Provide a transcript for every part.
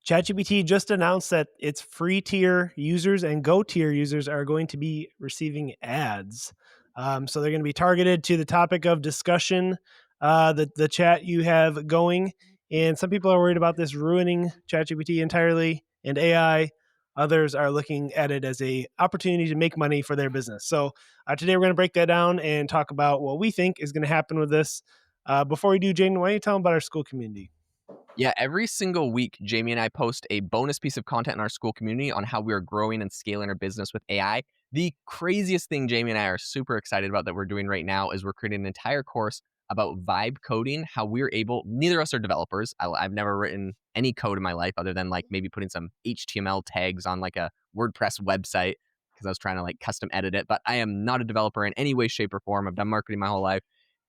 ChatGPT just announced that its free tier users and Go tier users are going to be receiving ads. So they're going to be targeted to the topic of discussion, the chat you have going. And some people are worried about this ruining ChatGPT entirely and AI. Others are looking at it as a opportunity to make money for their business. So today we're going to break that down and talk about what we think is going to happen with this. Before we do, Jaden, why don't you tell them about our school community? Yeah, every single week, Jamie and I post a bonus piece of content in our school community on how we are growing and scaling our business with AI. The craziest thing Jamie and I are super excited about that we're doing right now is we're creating an entire course about vibe coding, how we're able, neither of us are developers. I've never written any code in my life other than like maybe putting some HTML tags on like a WordPress website because I was trying to like custom edit it. But I am not a developer in any way, shape, or form. I've done marketing my whole life.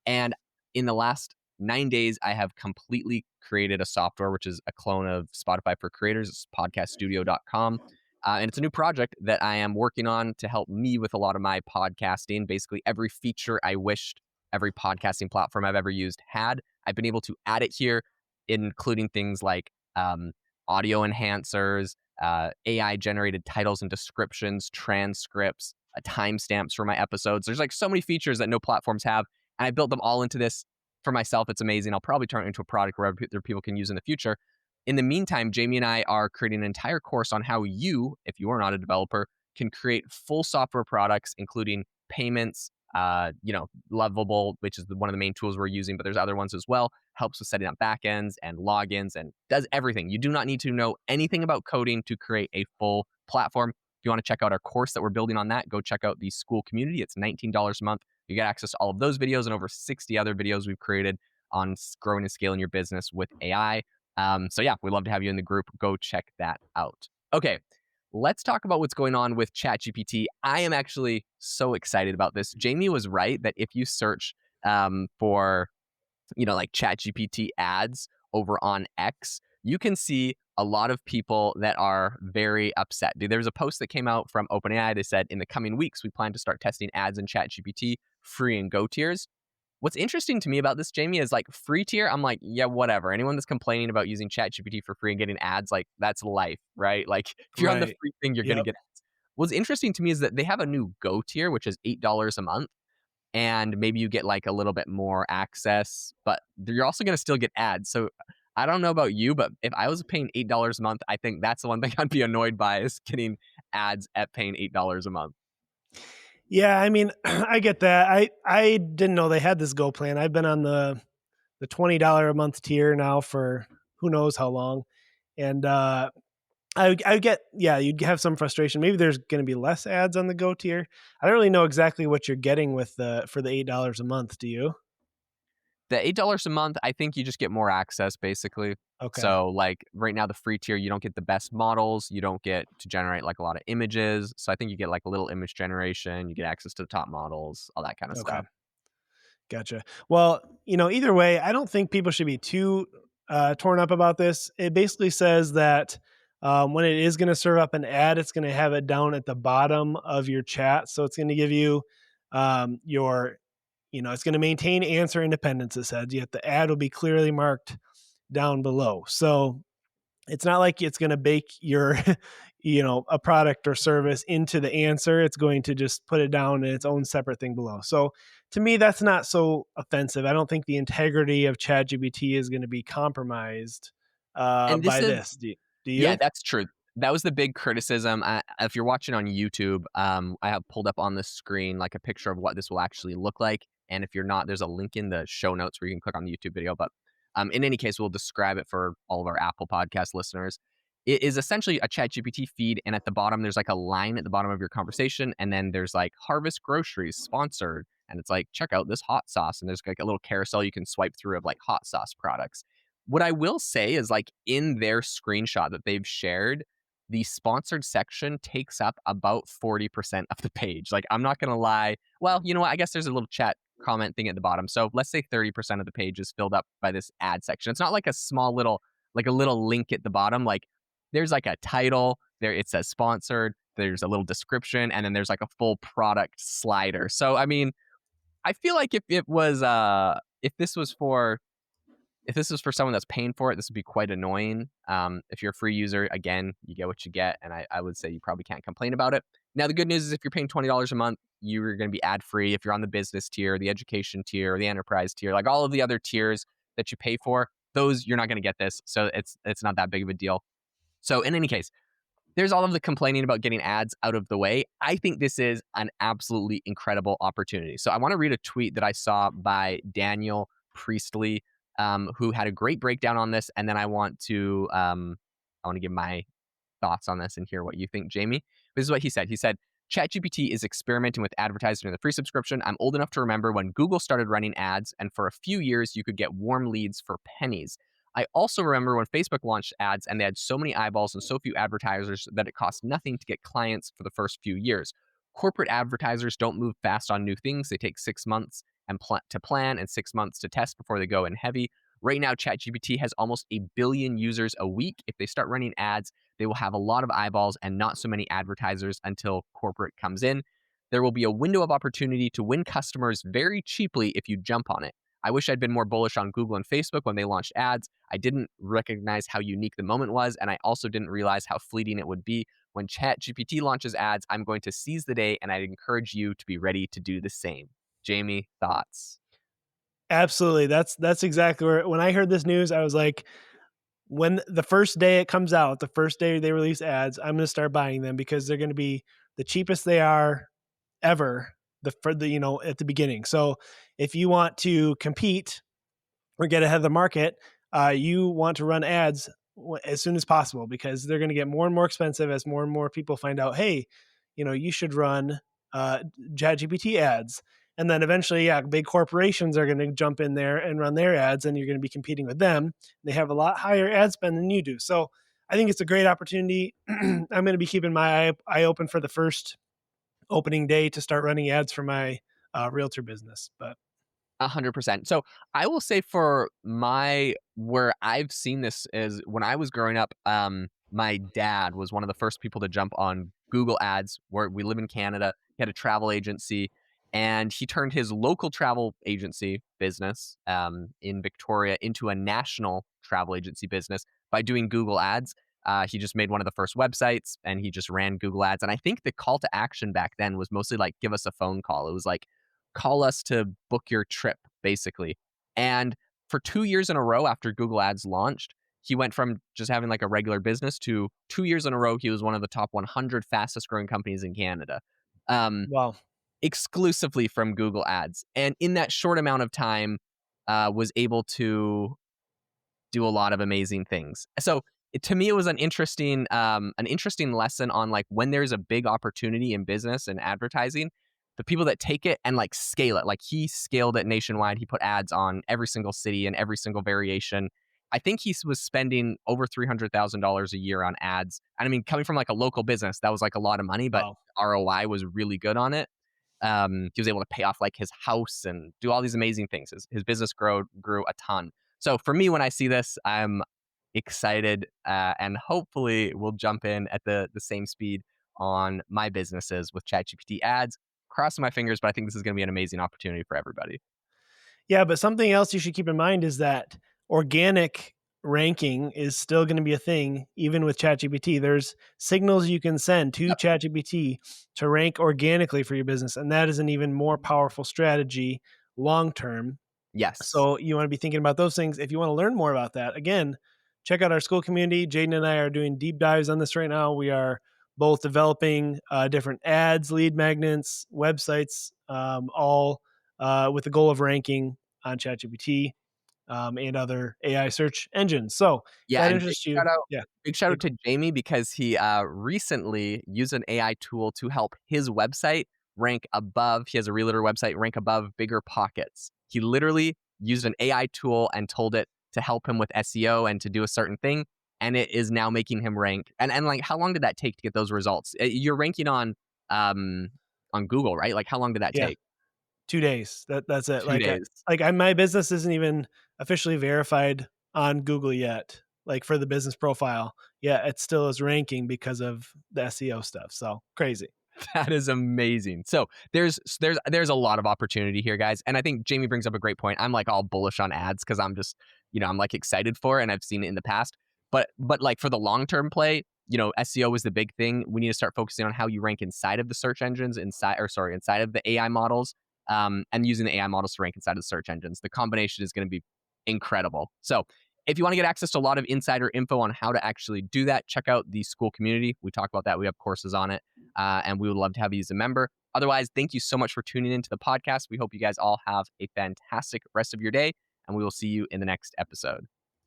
And in the last 9 days, I have completely created a software, which is a clone of Spotify for Creators. It's podcaststudio.com. And it's a new project that I am working on to help me with a lot of my podcasting. Basically, every feature I wished every podcasting platform I've ever used had, I've been able to add it here, including things like audio enhancers, AI generated titles and descriptions, transcripts, timestamps for my episodes. There's like so many features that no platforms have. And I built them all into this for myself. It's amazing. I'll probably turn it into a product where other people can use in the future. In the meantime, Jamie and I are creating an entire course on how you, if you are not a developer, can create full software products, including payments, Lovable, which is one of the main tools we're using, but there's other ones as well, helps with setting up backends and logins and does everything. You do not need to know anything about coding to create a full platform. If you want to check out our course that we're building on that, go check out the school community. It's $19 a month. You get access to all of those videos and over 60 other videos we've created on growing and scaling your business with AI. So yeah, we'd love to have you in the group. Go check that out. Okay, let's talk about what's going on with ChatGPT. I am actually so excited about this. Jamie was right that if you search for, like ChatGPT ads over on X, you can see a lot of people that are very upset. There was a post that came out from OpenAI. They said, in the coming weeks, we plan to start testing ads in ChatGPT, free and Go tiers. What's interesting to me about this, Jamie, is like free tier, I'm like, yeah, whatever. Anyone that's complaining about using ChatGPT for free and getting ads, like that's life, right? Like if you're on the Right. free thing, you're going to Yep. get ads. What's interesting to me is that they have a new Go tier, which is $8 a month. And maybe you get like a little bit more access, but you're also going to still get ads. So I don't know about you, but if I was paying $8 a month, I think that's the one thing I'd be annoyed by is getting ads at paying $8 a month. Yeah, I mean, I get that. I didn't know they had this Go plan. I've been on the $20 a month tier now for who knows how long, and I get, yeah, you'd have some frustration. Maybe there's going to be less ads on the Go tier. I don't really know exactly what you're getting with the for the $8 a month. Do you? The $8 a month, I think you just get more access basically. Okay. So like right now, the free tier, you don't get the best models. You don't get to generate like a lot of images. So I think you get like a little image generation. You get access to the top models, all that kind of Okay. stuff. Gotcha. Well, either way, I don't think people should be too torn up about this. It basically says that when it is going to serve up an ad, it's going to have it down at the bottom of your chat. So it's going to give you it's going to maintain answer independence, it says, yet the ad will be clearly marked down below. So it's not like it's going to bake your a product or service into the answer. It's going to just put it down in its own separate thing below. So to me, that's not so offensive. I don't think the integrity of ChatGPT is going to be compromised And this by is, this. Do yeah, you? that's true. That was the big criticism. If you're watching on YouTube, I have pulled up on the screen like a picture of what this will actually look like. And if you're not, there's a link in the show notes where you can click on the YouTube video. But in any case, we'll describe it for all of our Apple Podcast listeners. It is essentially a ChatGPT feed, and at the bottom, there's like a line at the bottom of your conversation, and then there's like Harvest Groceries sponsored, and it's like check out this hot sauce, and there's like a little carousel you can swipe through of like hot sauce products. What I will say is like in their screenshot that they've shared, the sponsored section takes up about 40% of the page. Like, I'm not going to lie. Well, you know what? I guess there's a little chat comment thing at the bottom. So let's say 30% of the page is filled up by this ad section. It's not like a small little, like a little link at the bottom. Like, there's like a title there. It says sponsored. There's a little description, and then there's like a full product slider. So, I mean, I feel like if this was for If this is for someone that's paying for it, this would be quite annoying. If you're a free user, again, you get what you get, and I would say you probably can't complain about it. Now, the good news is if you're paying $20 a month, you're going to be ad free. If you're on the business tier, the education tier, the enterprise tier, like all of the other tiers that you pay for, those you're not going to get this, so it's not that big of a deal. So, in any case, there's all of the complaining about getting ads out of the way. I think this is an absolutely incredible opportunity. So I want to read a tweet that I saw by Daniel Priestley, who had a great breakdown on this, and then I want to give my thoughts on this and hear what you think, Jamie. This is what he said. He said, ChatGPT is experimenting with advertising in the free subscription. I'm old enough to remember when Google started running ads, and for a few years, you could get warm leads for pennies. I also remember when Facebook launched ads and they had so many eyeballs and so few advertisers that it cost nothing to get clients for the first few years. Corporate advertisers don't move fast on new things. They take 6 months to plan and 6 months to test before they go in heavy. Right now, ChatGPT has almost a billion users a week. If they start running ads, they will have a lot of eyeballs and not so many advertisers until corporate comes in. There will be a window of opportunity to win customers very cheaply if you jump on it. I wish I'd been more bullish on Google and Facebook when they launched ads. I didn't recognize how unique the moment was, and I also didn't realize how fleeting it would be. When ChatGPT launches ads, I'm going to seize the day, and I'd encourage you to be ready to do the same. Jamie, thoughts? Absolutely. That's exactly where when I heard this news, I was like, when the first day it comes out, the first day they release ads, I'm going to start buying them because they're going to be the cheapest they are ever for the at the beginning. So if you want to compete or get ahead of the market, you want to run ads as soon as possible because they're going to get more and more expensive as more and more people find out, hey, you should run uh, ChatGPT ads. And then eventually, yeah, big corporations are going to jump in there and run their ads, and you're going to be competing with them. They have a lot higher ad spend than you do. So I think it's a great opportunity. I'm going to be keeping my eye open for the first opening day to start running ads for my realtor business. But 100%. So I will say for where I've seen this is when I was growing up, my dad was one of the first people to jump on Google Ads where we live in Canada. He had a travel agency and he turned his local travel agency business in Victoria into a national travel agency business by doing Google Ads. He just made one of the first websites and he just ran Google Ads. And I think the call to action back then was mostly like, give us a phone call. It was like, call us to book your trip, basically. And for 2 years in a row after Google Ads launched, he went from just having like a regular business to 2 years in a row, he was one of the top 100 fastest growing companies in Canada, um, wow, exclusively from Google Ads. And in that short amount of time, was able to do a lot of amazing things. So to me, it was an interesting lesson on like when there's a big opportunity in business and advertising, the people that take it and like scale it. Like he scaled it nationwide. He put ads on every single city and every single variation. I think he was spending over $300,000 a year on ads. And I mean, coming from like a local business, that was like a lot of money, but wow. ROI was really good on it. He was able to pay off like his house and do all these amazing things. His business grew a ton. So for me, when I see this, I'm excited and hopefully we'll jump in at the same speed on my businesses with ChatGPT ads. Crossing my fingers, but I think this is going to be an amazing opportunity for everybody. Yeah, but something else you should keep in mind is that organic ranking is still going to be a thing, even with ChatGPT. There's signals you can send to Yep. ChatGPT to rank organically for your business, and that is an even more powerful strategy long term. Yes. So you want to be thinking about those things. If you want to learn more about that, again, check out our school community. Jaden and I are doing deep dives on this right now. We are both developing different ads, lead magnets, websites, all with the goal of ranking on ChatGPT and other AI search engines. So if Yeah, that and interests you, yeah, big shout yeah, out to Jamie because he recently used an AI tool to help his website rank above. He has a realtor website rank above Bigger Pockets. He literally used an AI tool and told it to help him with SEO and to do a certain thing, and it is now making him rank. And like, how long did that take to get those results? You're ranking um on Google, right? Like, how long did that yeah, take? 2 days. That's it. 2 days. My business isn't even officially verified on Google yet. Like for the business profile, yeah, it still is ranking because of the SEO stuff. So crazy. That is amazing. So there's a lot of opportunity here, guys. And I think Jamie brings up a great point. I'm like all bullish on ads because I'm just, I'm like excited for it and I've seen it in the past. But like for the long term play, SEO is the big thing. We need to start focusing on how you rank inside of the search engines, inside of the AI models, and using the AI models to rank inside of the search engines. The combination is going to be incredible. So if you want to get access to a lot of insider info on how to actually do that, check out the school community. We talk about that. We have courses on it, and we would love to have you as a member. Otherwise, thank you so much for tuning into the podcast. We hope you guys all have a fantastic rest of your day, and we will see you in the next episode.